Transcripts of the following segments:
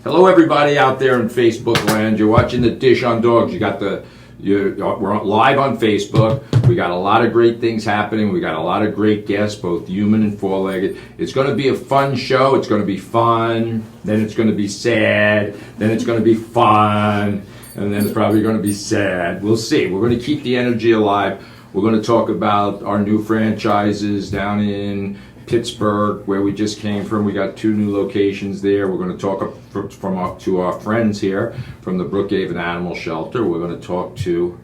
Hello, everybody out there in Facebook land. You're watching the Dish on Dogs. We're live on Facebook. We got a lot of great things happening. We got a lot of great guests, both human and four-legged. It's going to be a fun show. It's going to be fun. Then it's going to be sad. Then it's going to be fun. And then it's probably going to be sad. We'll see. We're going to keep the energy alive. We're going to talk about our new franchises down in Pittsburgh, where we just came from. We got 2 new locations there. We're going to talk to our friends here from the Brookhaven Animal Shelter. We're going to talk to,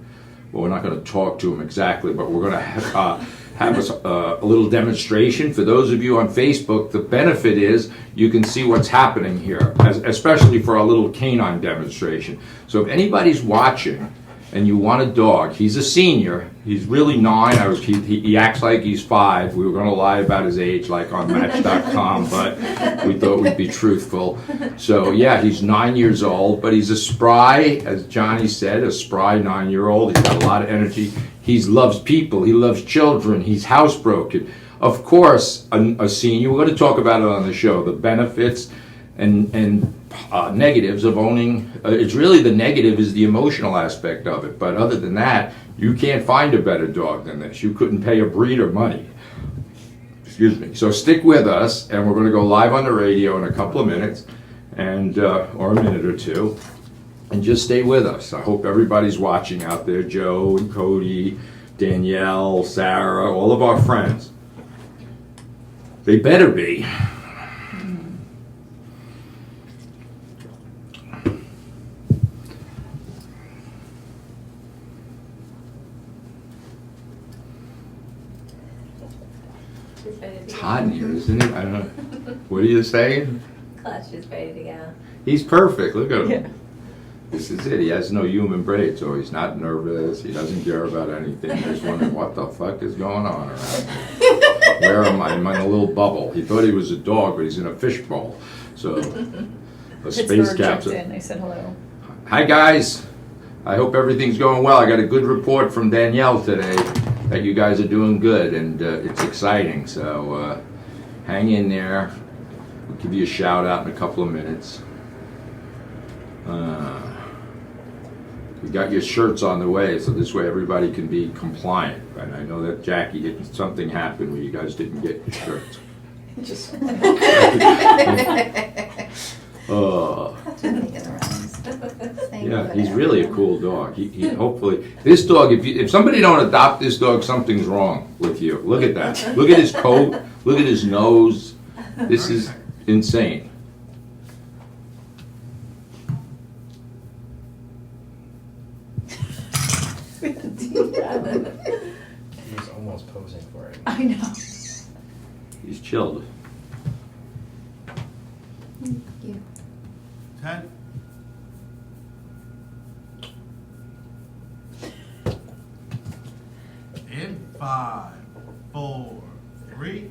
well, we're not going to talk to them exactly, but we're going to have a little demonstration. For those of you on Facebook, the benefit is you can see what's happening here, especially for our little canine demonstration. So if anybody's watching and you want a dog, he's a senior. He's really 9. He acts like he's 5. We were going to lie about his age, like on Match.com, but we thought we'd be truthful. So yeah, he's 9 years old, but he's a spry, as Johnny said, a spry 9-year-old. He's got a lot of energy. He loves people. He loves children. He's housebroken. Of course, a senior. We're going to talk about it on the show. The benefits and negatives of owning. It's really the negative is the emotional aspect of it. But other than that, you can't find a better dog than this. You couldn't pay a breeder money. Excuse me. So stick with us, and we're going to go live on the radio in a couple of minutes, and or a minute or two, and just stay with us. I hope everybody's watching out there. Joe and Cody, Danielle, Sarah, all of our friends. They better be. It's hot in here, isn't it? I don't know. What are you saying? Clutch is ready to go. He's perfect. Look at him. Yeah. This is it. He has no human brain, so he's not nervous. He doesn't care about anything. He's just wondering what the fuck is going on around here. Where am I? I'm in a little bubble. He thought he was a dog, but he's in a fishbowl. So, a space capsule. I said hello. Hi, guys. I hope everything's going well. I got a good report from Danielle today that you guys are doing good, and it's exciting. So, hang in there. We'll give you a shout out in a couple of minutes. We got your shirts on the way, so this way everybody can be compliant. And I know that Jackie, something happened where you guys didn't get your shirts. Just yeah, he's really a cool dog. He hopefully this dog. If somebody don't adopt this dog, something's wrong with you. Look at that. Look at his coat. Look at his nose. This is insane. He's almost posing for it. I know. He's chilled. Thank you. 10. In 5, 4, 3.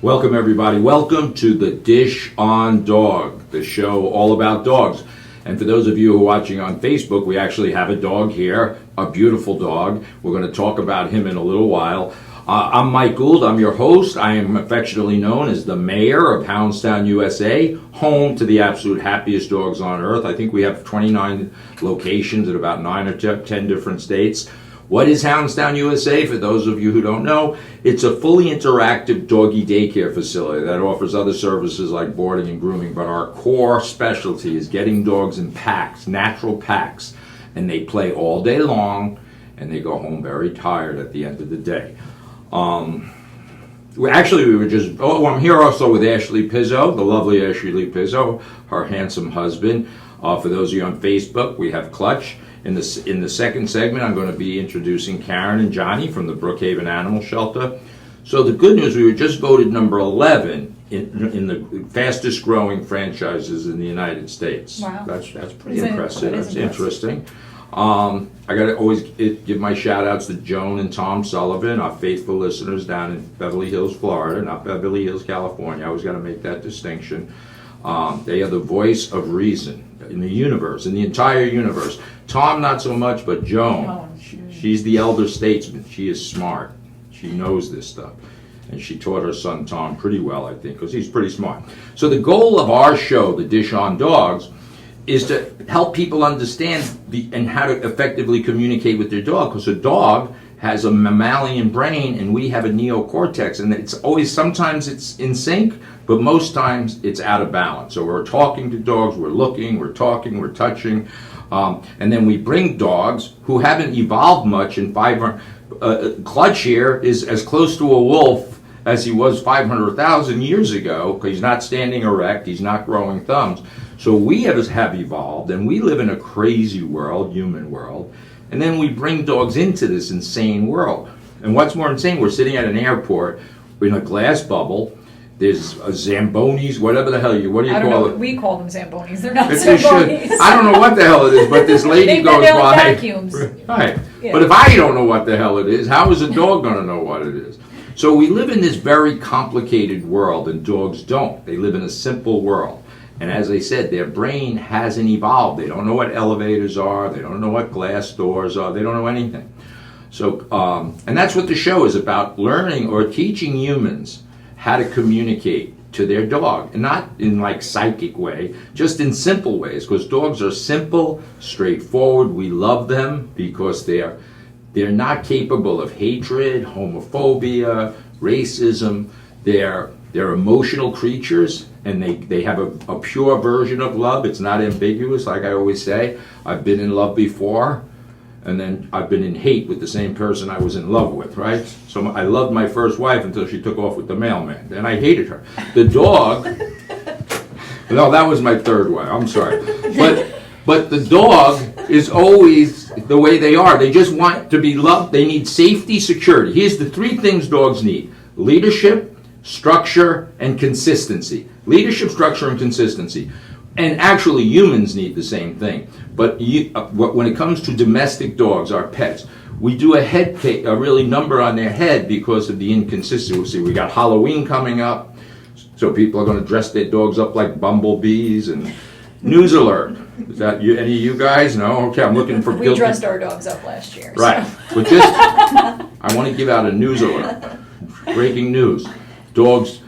Welcome, everybody. Welcome to the Dish on Dog, the show all about dogs. And for those of you who are watching on Facebook, we actually have a dog here, a beautiful dog. We're going to talk about him in a little while. I'm Mike Gould. I'm your host. I am affectionately known as the mayor of Houndstown, USA, home to the absolute happiest dogs on earth. I think we have 29 locations in about 9 or 10 different states. What is Houndstown, USA? For those of you who don't know, it's a fully interactive doggy daycare facility that offers other services like boarding and grooming, but our core specialty is getting dogs in packs, natural packs, and they play all day long, and they go home very tired at the end of the day. I'm here also with Ashley Pizzo, the lovely Ashley Pizzo, her handsome husband. For those of you on Facebook, we have Clutch. In the second segment, I'm going to be introducing Karen and Johnny from the Brookhaven Animal Shelter. So the good news, we were just voted number 11 in the fastest growing franchises in the United States. Wow. That's pretty impressive. That's impressive. Interesting. I got to always give my shout outs to Joan and Tom Sullivan, our faithful listeners down in Beverly Hills, Florida, not Beverly Hills, California. I always got to make that distinction. They are the voice of reason in the universe, in the entire universe. Tom, not so much, but Joan, she's the elder statesman. She is smart. She knows this stuff. And she taught her son Tom pretty well, I think, because he's pretty smart. So the goal of our show, The Dish on Dogs, is to help people understand and how to effectively communicate with their dog, because a dog has a mammalian brain and we have a neocortex, and it's always, sometimes it's in sync, but most times it's out of balance. So we're talking to dogs, we're looking, we're talking, we're touching, and then we bring dogs who haven't evolved much in 500. Clutch here is as close to a wolf as he was 500,000 years ago, because he's not standing erect, he's not growing thumbs. So we have evolved, and we live in a crazy world, human world, and then we bring dogs into this insane world. And what's more insane, we're sitting at an airport in a glass bubble. There's Zambonis, whatever the hell what do you call it? We call them Zambonis. They're not They Zambonis. should. I don't know what the hell it is, but this lady goes they're by. vacuums. Right. Yeah. But if I don't know what the hell it is, how is a dog going to know what it is? So we live in this very complicated world, and dogs don't. They live in a simple world. And as I said, their brain hasn't evolved. They don't know what elevators are. They don't know what glass doors are. They don't know anything. So, and that's what the show is about, learning or teaching humans how to communicate to their dog. And not in like psychic way, just in simple ways, because dogs are simple, straightforward. We love them because they're not capable of hatred, homophobia, racism. They're emotional creatures, and they have a pure version of love. It's not ambiguous, like I always say. I've been in love before, and then I've been in hate with the same person I was in love with, right? So I loved my first wife until she took off with the mailman. Then I hated her. The dog, no, that was my third wife, I'm sorry. But the dog is always the way they are. They just want to be loved. They need safety, security. Here's the three things dogs need: leadership, structure, and consistency. Leadership, structure, and consistency. And actually, humans need the same thing. But when it comes to domestic dogs, our pets, we do a really number on their head because of the inconsistency. We got Halloween coming up, so people are going to dress their dogs up like bumblebees. And news alert. Is that any of you guys? No? Okay, I'm looking for guilty. We dressed our dogs up last year. Right. So. But just, I want to give out a news alert. Breaking news. Dogs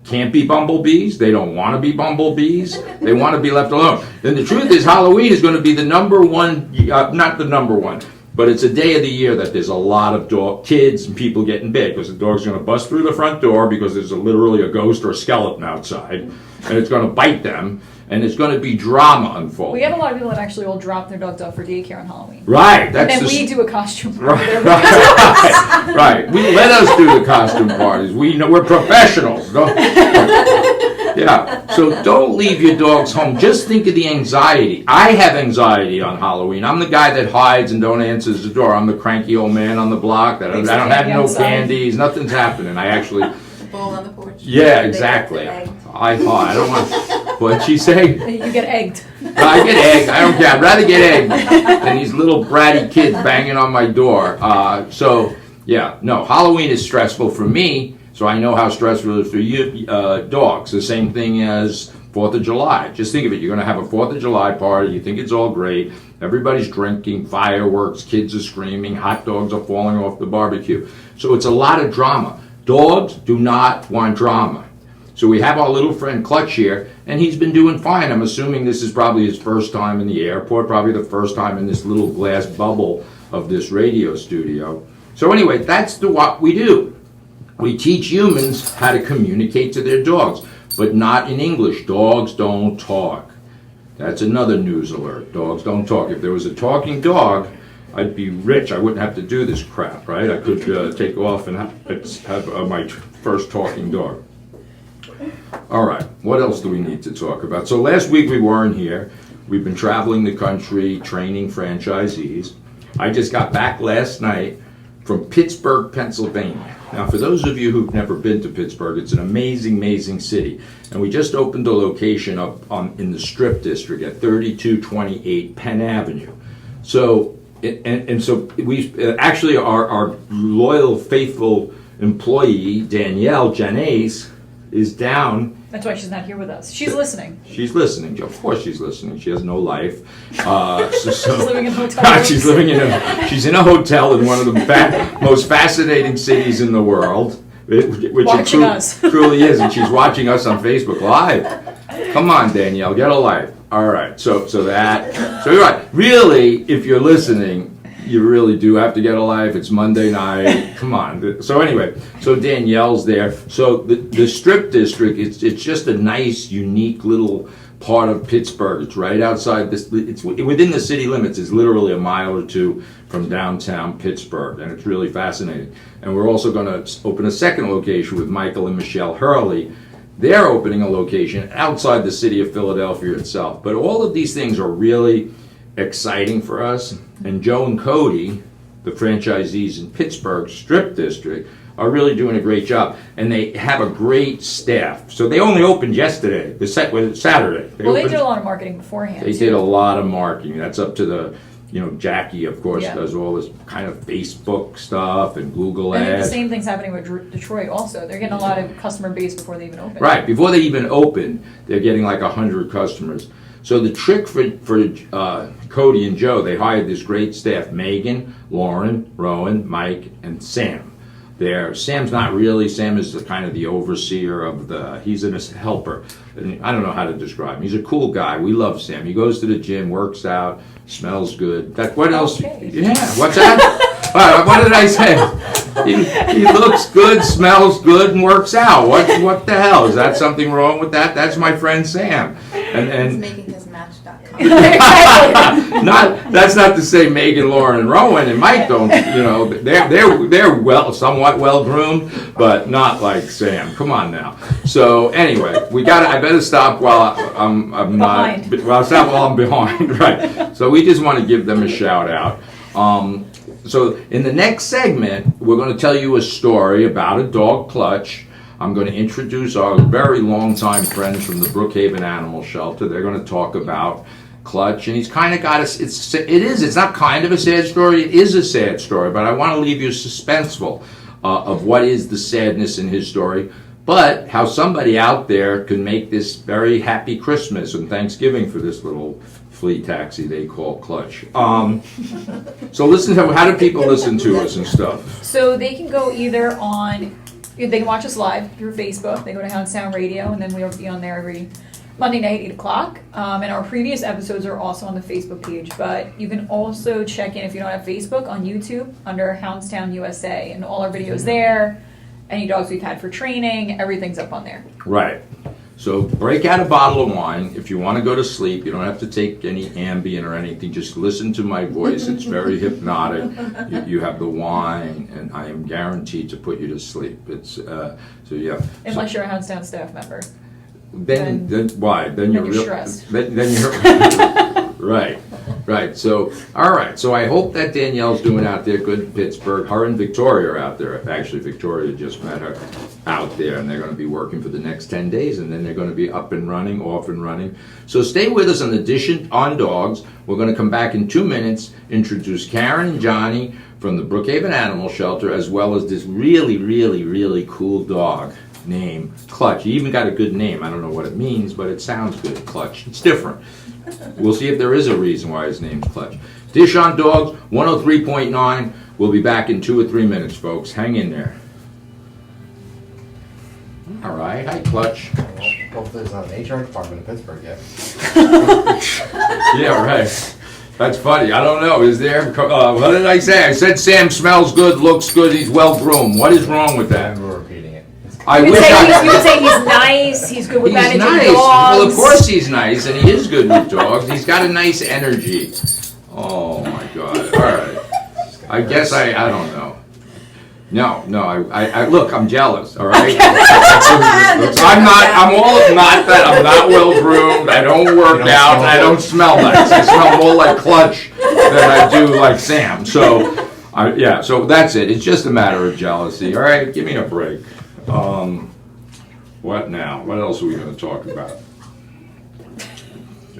can't be bumblebees. They don't want to be bumblebees. They want to be left alone. Then the truth is, Halloween is going to be the number one, not the number one, but it's a day of the year that there's a lot of kids and people getting bit, because the dog's going to bust through the front door because there's literally a ghost or a skeleton outside, and it's going to bite them, and it's going to be drama unfolding. We have a lot of people that actually will drop their dogs off for daycare on Halloween. Right. And then we do a costume party. Right. Let us do the costume parties. We're professionals. Yeah. So don't leave your dogs home. Just think of the anxiety. I have anxiety on Halloween. I'm the guy that hides and don't answer the door. I'm the cranky old man on the block that I don't have no candies. Nothing's happening. I actually. Ball on the porch. Yeah, exactly. I don't want. What'd she say? You get egged. I get egged. I don't care. I'd rather get egged than these little bratty kids banging on my door. So, yeah, no, Halloween is stressful for me, so I know how stressful it is for you, dogs. The same thing as 4th of July. Just think of it. You're going to have a 4th of July party. You think it's all great. Everybody's drinking, fireworks, kids are screaming, hot dogs are falling off the barbecue. So it's a lot of drama. Dogs do not want drama. So we have our little friend Clutch here, and he's been doing fine. I'm assuming this is probably his first time in the airport, probably the first time in this little glass bubble of this radio studio. So anyway, that's what we do. We teach humans how to communicate to their dogs, but not in English. Dogs don't talk. That's another news alert. Dogs don't talk. If there was a talking dog, I'd be rich. I wouldn't have to do this crap, right? I could take off and have my first talking dog. All right, what else do we need to talk about? So last week we weren't here. We've been traveling the country, training franchisees. I just got back last night from Pittsburgh, Pennsylvania. Now, for those of you who've never been to Pittsburgh, it's an amazing, amazing city. And we just opened a location up in the Strip District at 3228 Penn Avenue. So, so we actually, our loyal, faithful employee, Danielle Janace, is down That's why she's not here with us. She's listening. She's listening. Of course she's listening. She has no life. She's living in hotel rooms. She's in a hotel in one of the most fascinating cities in the world. Which Watching us. truly is, and she's watching us on Facebook Live. Come on, Danielle, get a life. All right, so you're right. Really, if you're listening, you really do have to get a life. It's Monday night. Come on. So anyway, so Danielle's there. So the Strip District, it's just a nice, unique little part of Pittsburgh. It's right outside this. It's within the city limits. It's literally a mile or two from downtown Pittsburgh, and it's really fascinating. And we're also going to open a second location with Michael and Michelle Hurley. They're opening a location outside the city of Philadelphia itself. But all of these things are really exciting for us. And Joe and Cody, the franchisees in Pittsburgh Strip District, are really doing a great job. And they have a great staff. So they only opened yesterday. The set was Saturday. They did a lot of marketing beforehand. They did a lot of marketing. That's up to the, Jackie, of course, Yeah. does all this kind of Facebook stuff and Google I think the ads. same thing's happening with Detroit also. They're getting a lot of customer base before they even open. Right, before they even open, they're getting like 100 customers. So the trick for Cody and Joe, they hired this great staff: Megan, Lauren, Rowan, Mike, and Sam. Sam's not really. Sam is the kind of the overseer of he's a helper. And I don't know how to describe him. He's a cool guy. We love Sam. He goes to the gym, works out, smells good. What else? Okay. Yeah, what's that? What did I say? He looks good, smells good, and works out. What the hell? Is that something wrong with that? That's my friend Sam. He's And making his Match.com. that's not to say Megan, Lauren, and Rowan and Mike don't. They're somewhat well groomed, but not like Sam. Come on now. So anyway, I better stop while I'm not. Behind. Well, stop while I'm behind. Right. So we just want to give them a shout out. So in the next segment, we're going to tell you a story about a dog, Clutch. I'm going to introduce our very long-time friends from the Brookhaven Animal Shelter. They're going to talk about Clutch, and he's kind of got us. It's not kind of a sad story. It is a sad story, but I want to leave you suspenseful of what is the sadness in his story, but how somebody out there can make this very happy Christmas and Thanksgiving for this little flea taxi they call Clutch. So how do people listen to us and stuff? So they can go they can watch us live through Facebook. They go to Houndstown Radio, and then we'll be on there every Monday night, 8 o'clock. And our previous episodes are also on the Facebook page. But you can also check in, if you don't have Facebook, on YouTube under Houndstown USA. And all our videos there, any dogs we've had for training, everything's up on there. Right. So break out a bottle of wine. If you want to go to sleep, you don't have to take any Ambien or anything. Just listen to my voice. It's very hypnotic. You have the wine, and I am guaranteed to put you to sleep. It's Unless you're a Houndstown staff member. Then why? Then you're stressed. Then you're right. So all right. So I hope that Danielle's doing out there good in Pittsburgh. Her and Victoria are out there. Actually, Victoria just met her out there, and they're going to be working for the next 10 days, and then they're going to be off and running. So stay with us on the Dish on Dogs. We're going to come back in 2 minutes, introduce Karen and Johnny from the Brookhaven Animal Shelter, as well as this really, really, really cool dog named Clutch. He even got a good name. I don't know what it means, but it sounds good, Clutch. It's different. We'll see if there is a reason why his name's Clutch. Dish on Dogs, 103.9. We'll be back in 2 or 3 minutes, folks. Hang in there. All right. Hi, Clutch. Hopefully there's not an HR department in Pittsburgh yet. Yeah, right. That's funny. I don't know. Is there? What did I say? I said Sam smells good, looks good, he's well groomed. What is wrong with that? We're repeating it. I You would wish say he's nice, he's good with He's managing nice. dogs. Well, of course he's nice, and he is good with dogs. He's got a nice energy. Oh my God! All right. I guess I don't know. No. I look. I'm jealous. All right. I'm not. I'm not well groomed. I don't work out. And I don't smell nice. I smell more like Clutch than I do like Sam. So, So that's it. It's just a matter of jealousy. All right. Give me a break. What now? What else are we going to talk about?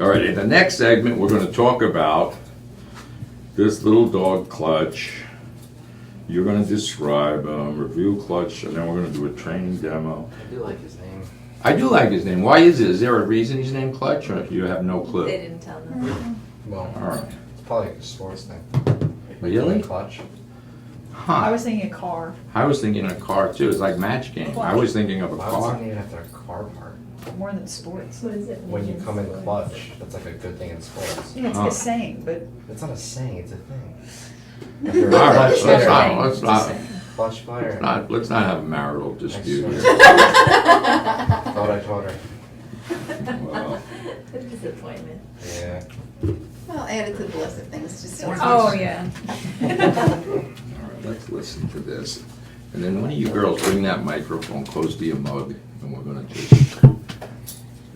All right, in the next segment, we're going to talk about this little dog, Clutch. You're going to describe, review Clutch, and then we're going to do a training demo. I do like his name. I do like his name. Why is it? Is there a reason he's named Clutch, or you have no They clue? didn't tell them. Well, All right. it's probably like a sports thing. Really? Clutch. I Huh. was thinking a car. I was thinking a car too. It's like match game. I was thinking of a Why would car. someone even have their car part? More than sports. What is it? When you come in clutch, that's like a good thing in sports. Yeah, it's Huh. a saying, but It's not a saying, it's a thing. If All you're a right, clutch let's player, not, let's not, clutch player. let's not have a marital dispute swear. here. Thought I told her. Well, Disappointment. Yeah. Well, add it to the list of things, just so. oh yeah. all right, let's listen to this. And then one of you girls bring that microphone close to your mug, and we're gonna just,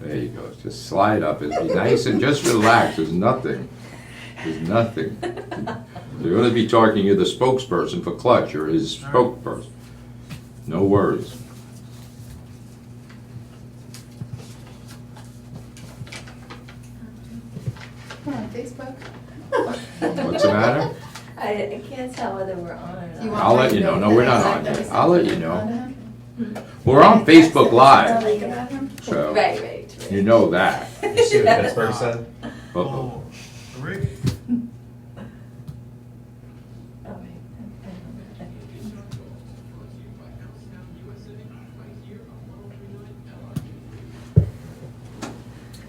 there you go, just slide up. It'd be nice and just relax. There's nothing. There's nothing. You're gonna be talking, you're the spokesperson for Clutch, you're his spokesperson. No worries. We're on Facebook. What's the matter? I can't tell whether we're on or not. You want I'll let you know. No, we're not on yet. I'll let you know. We're on Facebook Live, so Right. you know that. You see what Pittsburgh said? Uh-oh. 4, 3, Oh, right.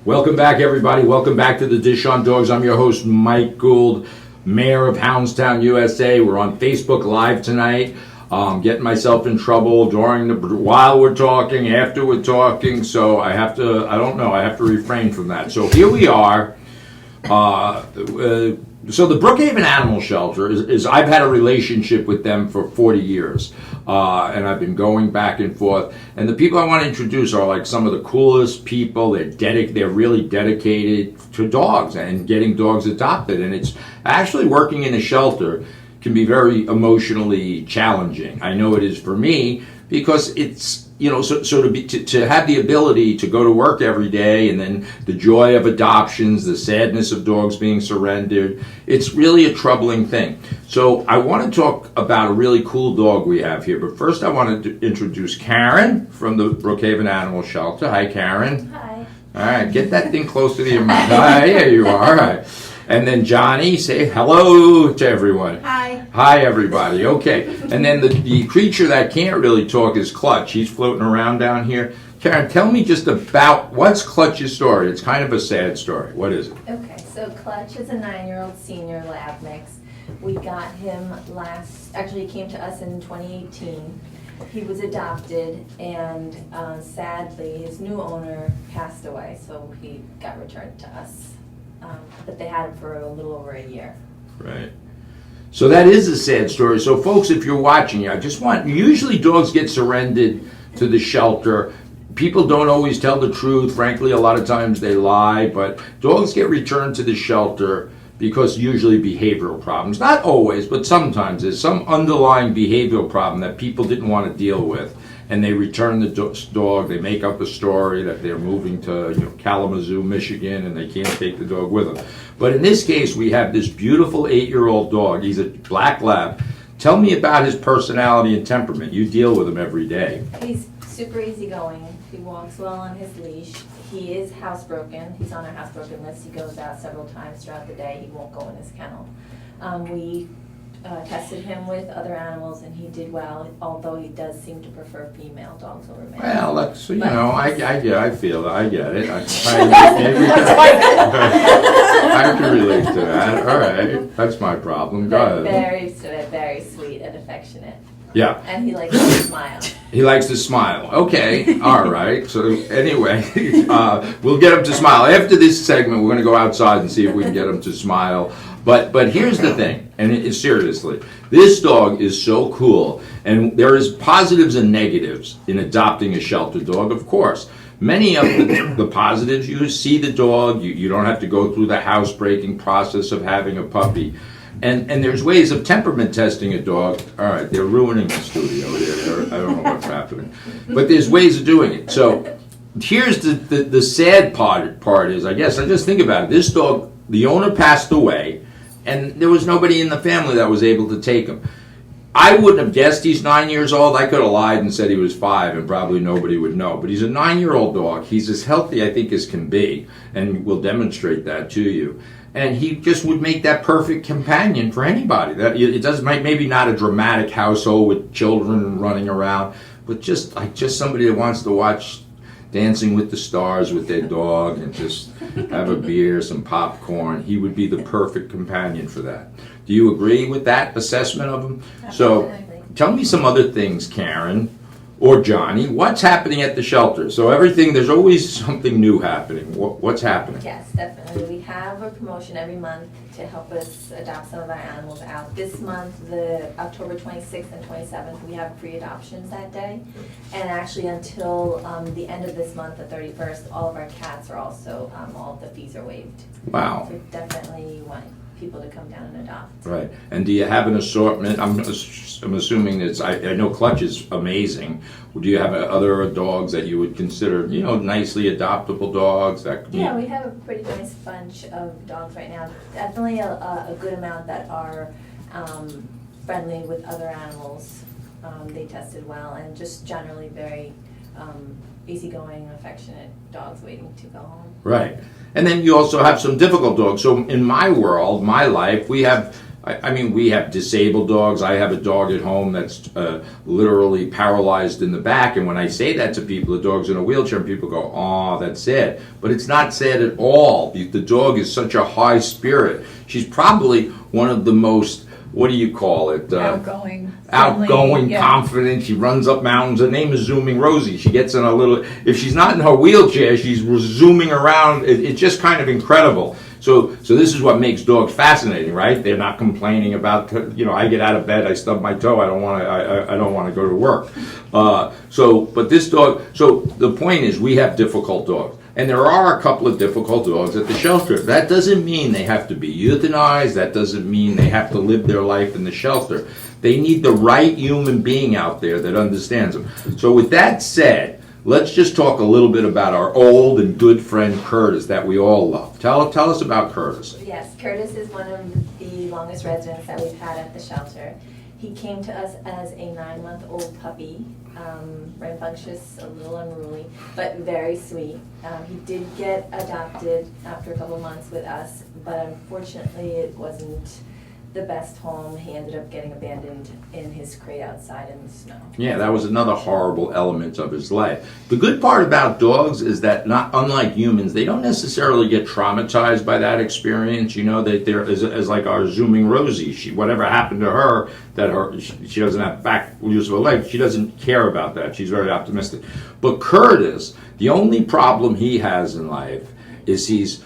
Welcome back, everybody. Welcome back to the Dish on Dogs. I'm your host, Mike Gould, Mayor of Houndstown, USA. We're on Facebook Live tonight. Getting myself in trouble while we're talking, after we're talking, so I have to refrain from that. So here we are. So the Brookhaven Animal Shelter is I've had a relationship with them for 40 years, and I've been going back and forth. And the people I want to introduce are like some of the coolest people. They're really dedicated to dogs and getting dogs adopted. And it's actually working in a shelter can be very emotionally challenging. I know it is for me because it's, so to have the ability to go to work every day, and then the joy of adoptions, the sadness of dogs being surrendered, it's really a troubling thing. So I want to talk about a really cool dog we have here, but first I want to introduce Karen from the Brookhaven Animal Shelter. Hi, Karen. Hi. All right, get that thing close to your mouth. Hi, here you are. All right. And then Johnny, say hello to everyone. Hi. Hi, everybody. Okay. And then the creature that can't really talk is Clutch. He's floating around down here. Karen, tell me just about what's Clutch's story. It's kind of a sad story. What is it? Okay, so Clutch is a 9-year-old senior lab mix. We got him he came to us in 2018. He was adopted, and sadly, his new owner passed away, so he got returned to us. But they had him for a little over a year. Right. So that is a sad story. So folks, if you're watching, usually dogs get surrendered to the shelter. People don't always tell the truth. Frankly, a lot of times they lie, but dogs get returned to the shelter because usually behavioral problems. Not always, but sometimes there's some underlying behavioral problem that people didn't want to deal with. And they return the dog. They make up a story that they're moving to Kalamazoo, Michigan, and they can't take the dog with them. But in this case, we have this beautiful 8-year-old dog. He's a black lab. Tell me about his personality and temperament. You deal with him every day. He's super easygoing. He walks well on his leash. He is housebroken. He's on our housebroken list. He goes out several times throughout the day. He won't go in his kennel. We tested him with other animals, and he did well, although he does seem to prefer female dogs over male. Well, that's, I feel it. I get it. I can relate to that. All right. That's my problem. Go ahead. Very sweet and affectionate. Yeah. And he likes to smile. He likes to smile. Okay. All right. So anyway, we'll get him to smile. After this segment, we're going to go outside and see if we can get him to smile. But here's the thing, and seriously, this dog is so cool, and there is positives and negatives in adopting a shelter dog, of course. Many of the positives, you see the dog, you don't have to go through the housebreaking process of having a puppy. And there's ways of temperament testing a dog. All right, they're ruining the studio here. I don't know what's happening. But there's ways of doing it. So here's the sad part is, I guess, I just think about it. This dog, the owner passed away, and there was nobody in the family that was able to take him. I wouldn't have guessed he's 9 years old. I could have lied and said he was 5, and probably nobody would know. But he's a 9-year-old dog. He's as healthy, I think, as can be, and we'll demonstrate that to you. And he just would make that perfect companion for anybody. That it does maybe not a dramatic household with children running around, but just somebody that wants to watch Dancing with the Stars with their dog and just have a beer, some popcorn. He would be the perfect companion for that. Do you agree with that assessment of him? So, Absolutely. tell me some other things, Karen or Johnny. What's happening at the shelter? So there's always something new happening. What's happening? Yes, definitely. We have a promotion every month to help us adopt some of our animals out. This month, the October 26th and 27th, we have pre-adoptions that day. And actually until the end of this month, the 31st, all of our cats are also, all of the fees are waived. Wow. So we definitely want people to come down and adopt. Right. And do you have an assortment? I'm assuming I know Clutch is amazing. Do you have other dogs that you would consider, nicely adoptable dogs? Yeah, we have a pretty nice bunch of dogs right now. Definitely a good amount that are friendly with other animals. They tested well, and just generally very easygoing, affectionate dogs waiting to go home. Right. And then you also have some difficult dogs. So in my world, my life, we have disabled dogs. I have a dog at home that's literally paralyzed in the back. And when I say that to people, the dog's in a wheelchair, and people go, "Oh, that's sad." But it's not sad at all. The dog is such a high spirit. She's probably one of the most, what do you call it? Outgoing, Outgoing, yeah. confident. She runs up mountains. Her name is Zooming Rosie. She gets in a little, if she's not in her wheelchair, she's zooming around. It's just kind of incredible. So this is what makes dogs fascinating, right? They're not complaining about, I get out of bed, I stub my toe, I don't want to go to work. But this dog, so the point is we have difficult dogs. And there are a couple of difficult dogs at the shelter. That doesn't mean they have to be euthanized. That doesn't mean they have to live their life in the shelter. They need the right human being out there that understands them. So with that said, let's just talk a little bit about our old and good friend Curtis that we all love. Tell us about Curtis. Yes, Curtis is one of the longest residents that we've had at the shelter. He came to us as a 9-month-old puppy, rambunctious, a little unruly, but very sweet. He did get adopted after a couple months with us, but unfortunately it wasn't the best home. He ended up getting abandoned in his crate outside in the snow. Yeah, that was another horrible element of his life. The good part about dogs is that, not unlike humans, they don't necessarily get traumatized by that experience. They're as like our Zooming Rosie. Whatever happened to her, she doesn't have back use of her leg. She doesn't care about that. She's very optimistic. But Curtis, the only problem he has in life is he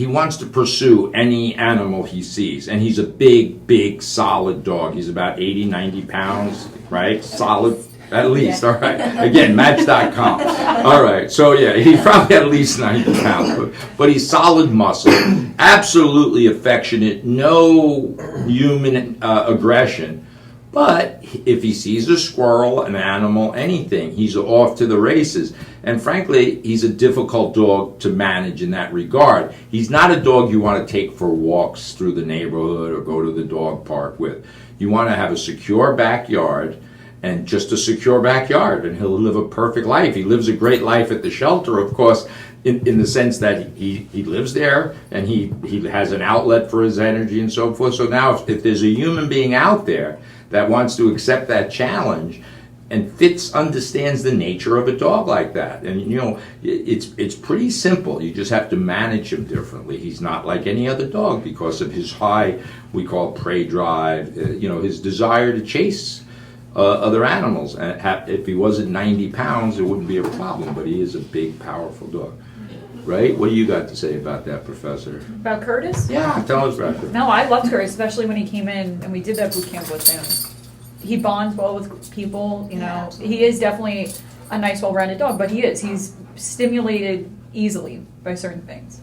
wants to pursue any animal he sees. And he's a big, solid dog. He's about 80, 90 pounds, right? Solid, at least, all right. Again, Match.com. All right, so yeah, he's probably at least 90 pounds. But he's solid muscle, absolutely affectionate, no human aggression. But if he sees a squirrel, an animal, anything, he's off to the races. And frankly, he's a difficult dog to manage in that regard. He's not a dog you want to take for walks through the neighborhood or go to the dog park with. You want to have a secure backyard, and just a secure backyard, and he'll live a perfect life. He lives a great life at the shelter, of course, in the sense that he lives there, and he has an outlet for his energy and so forth. So now if there's a human being out there that wants to accept that challenge, and understands the nature of a dog like that. And it's pretty simple. You just have to manage him differently. He's not like any other dog because of his high, we call prey drive, his desire to chase other animals. And if he wasn't 90 pounds, it wouldn't be a problem, but he is a big, powerful dog. Right? What do you got to say about that, Professor? About Curtis? Yeah, tell us about it. No, I loved Curtis, especially when he came in and we did that boot camp with him. He bonds well with people, Yeah. He is definitely a nice, well-rounded dog, but he's stimulated easily by certain things.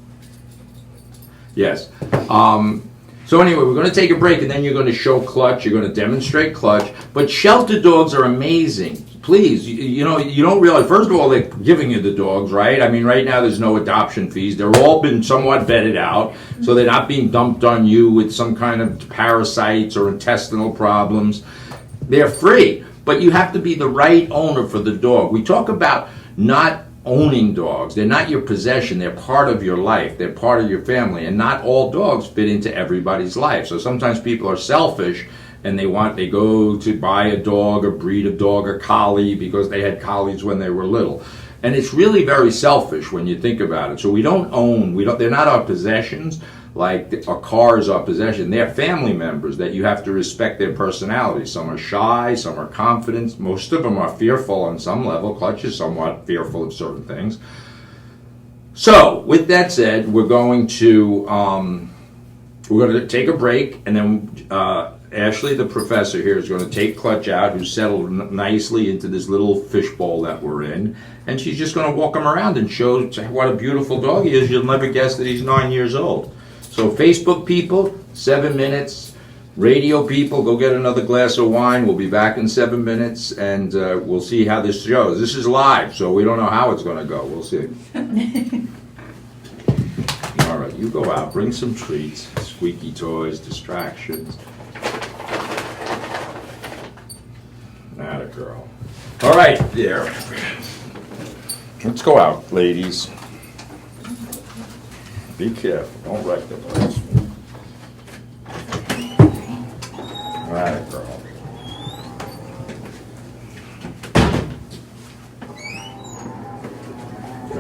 Yes. So anyway, we're going to take a break, and then you're going to show Clutch. You're going to demonstrate Clutch. But shelter dogs are amazing. please, you know, you don't realize, first of all, they're giving you the dogs, right? I mean, right now there's no adoption fees. They're all been somewhat vetted out, so they're not being dumped on you with some kind of parasites or intestinal problems. They're free, but you have to be the right owner for the dog. We talk about not owning dogs. They're not your possession. They're part of your life. They're part of your family, and not all dogs fit into everybody's life. So sometimes people are selfish and they go to buy a dog, a breed of dog, a collie, because they had collies when they were little. And it's really very selfish when you think about it. So we don't own, they're not our possessions like a car is our possession. They're family members that you have to respect their personality. Some are shy, some are confident, most of them are fearful on some level. Clutch is somewhat fearful of certain things. So, with that said, we're going to take a break, and then Ashley, the professor here, is going to take Clutch out, who's settled nicely into this little fishbowl that we're in, and she's just going to walk him around and show what a beautiful dog he is. You'll never guess that he's 9 years old. So Facebook people, 7 minutes. Radio people, go get another glass of wine. We'll be back in 7 minutes, and we'll see how this goes. This is live, so we don't know how it's going to go. We'll see. All right, you go out. Bring some treats, squeaky toys, distractions. Atta girl. All right, there. Let's go out, ladies. Be careful. Don't wreck the place. Atta girl.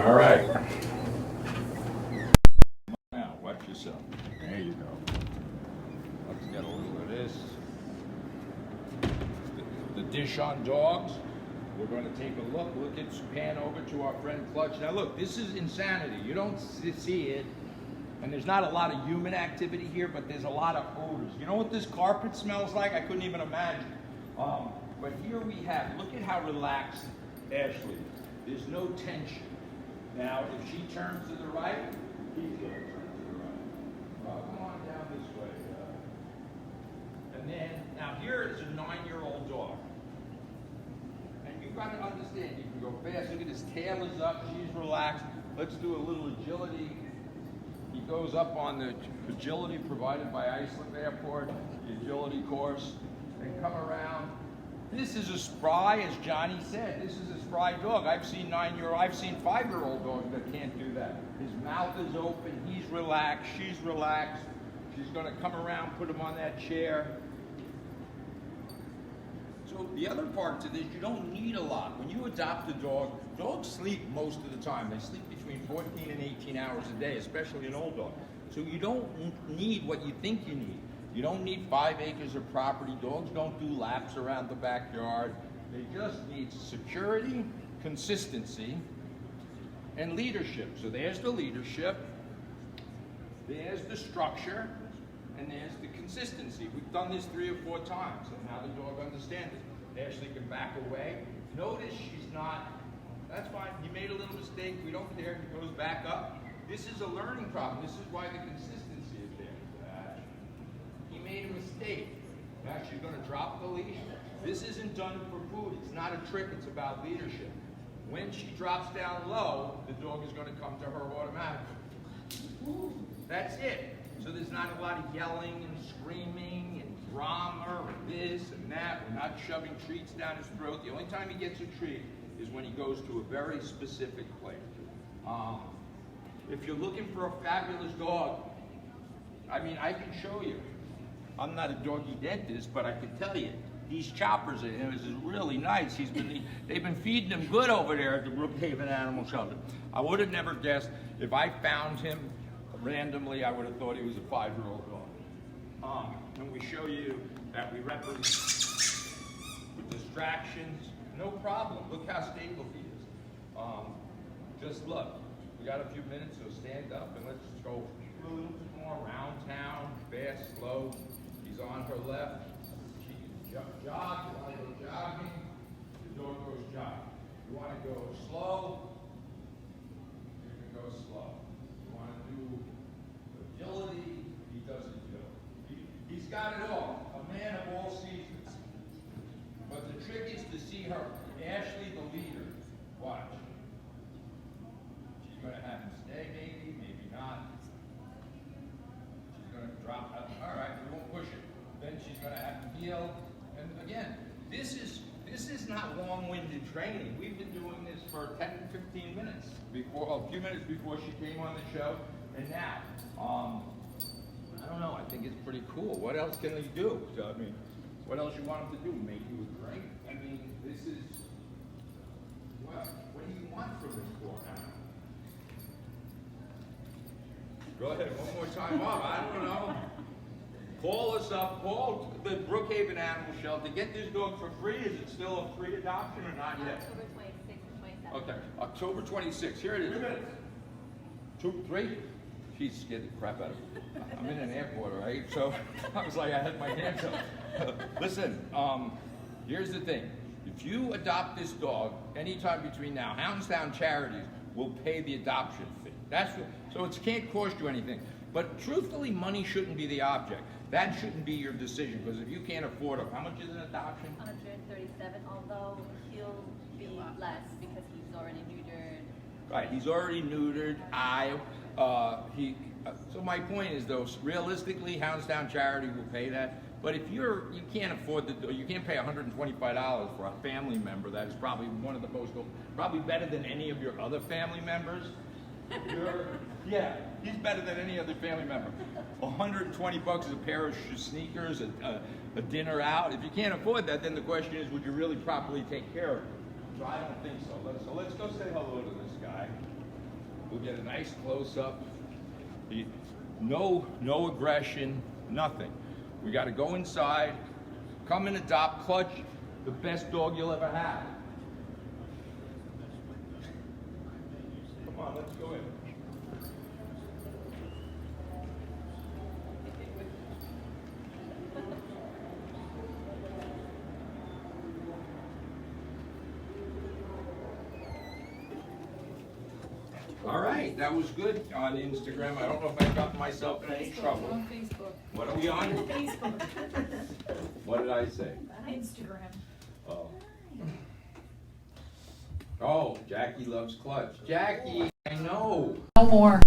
All right. Now, watch yourself. There you go. Let's get a little of this. The dish on dogs. We're going to take a look. Look at pan over to our friend Clutch. Now look, this is insanity. You don't see it, and there's not a lot of human activity here, but there's a lot of odors. You know what this carpet smells like? I couldn't even imagine. But here we have, look at how relaxed Ashley is. There's no tension. Now, if she turns to the right, he's going to turn to the right. Come on down this way. And then, now here is a 9-year-old dog. You've got to understand, you can go fast. Look at his tail is up, she's relaxed. Let's do a little agility. He goes up on the agility provided by Iceland Airport, the agility course, and come around. This is a spry, as Johnny said, this is a spry dog. I've seen 5-year-old dogs that can't do that. His mouth is open, he's relaxed, she's relaxed. She's gonna come around, put him on that chair. So the other part to this, you don't need a lot. When you adopt a dog, dogs sleep most of the time. They sleep between 14 and 18 hours a day, especially an old dog. So you don't need what you think you need. You don't need 5 acres of property. Dogs don't do laps around the backyard. They just need security, consistency, and leadership. So there's the leadership, there's the structure, and there's the consistency. We've done this 3 or 4 times, and now the dog understands it. Ashley can back away. Notice she's not, that's fine, he made a little mistake, we don't care, he goes back up. This is a learning problem. This is why the consistency is there. He made a mistake. Now she's gonna drop the leash. This isn't done for food, it's not a trick, it's about leadership. When she drops down low, the dog is gonna come to her automatically. That's it. So there's not a lot of yelling and screaming and drama or this and that. We're not shoving treats down his throat. The only time he gets a treat is when he goes to a very specific place. If you're looking for a fabulous dog, I mean, I can show you. I'm not a doggy dentist, but I can tell you, these choppers are really nice. They've been feeding him good over there at the Brookhaven Animal Shelter. I would have never guessed if I found him randomly, I would have thought he was a 5-year-old dog. And we show you that we represent with distractions, no problem. Look how stable he is. Just look. We got a few minutes, so stand up and let's just go a little bit more around town, fast, slow. He's on her left. She can jog. You want to go jogging? The dog goes jogging. You want to go slow? You can go slow. You want to do agility? He does agility. He's got it all. A man of all seasons. But the trick is to see her. training. We've been doing this for 10 to 15 minutes, a few minutes before she came on the show, and now. I don't know, I think it's pretty cool. What else can they do? So, I mean, what else you want them to do? Make you a drink? I mean, this is, what do you want from this poor animal? Go ahead, one more time up. I don't know. Call us up, call the Brookhaven Animal Shelter. Get this dog for free. Is it still a free adoption or not yet? October 26th and 27th. Okay, October 26th. Here it is. 2, 3. She scared the crap out of me. I'm in an airport, right? So I was like, I had my hands up. Listen, here's the thing. If you adopt this dog anytime between now, Houndstown Charities will pay the adoption fee. So it can't cost you anything. But truthfully, money shouldn't be the object. That shouldn't be your decision, because if you can't afford it, how much is an adoption? 137, although he'll be less because he's already neutered. Right, he's already neutered. So my point is, though, realistically, Houndstown Charity will pay that. But if you can't afford you can't pay $125 for a family member that is probably one of the probably better than any of your other family members. Yeah, he's better than any other family member. $120 is a pair of sneakers, a dinner out. If you can't afford that, then the question is, would you really properly take care of him? So I don't think so. Let's go say hello to this guy. We'll get a nice close-up. No aggression, nothing. We got to go inside, come and adopt Clutch, the best dog you'll ever have. Come on, let's go in. All right, that was good on Instagram. I don't know if I got myself in any trouble. On Facebook. What are we on? Facebook. What did I say? Instagram. Oh, Jackie loves Clutch. Jackie, I know. No more.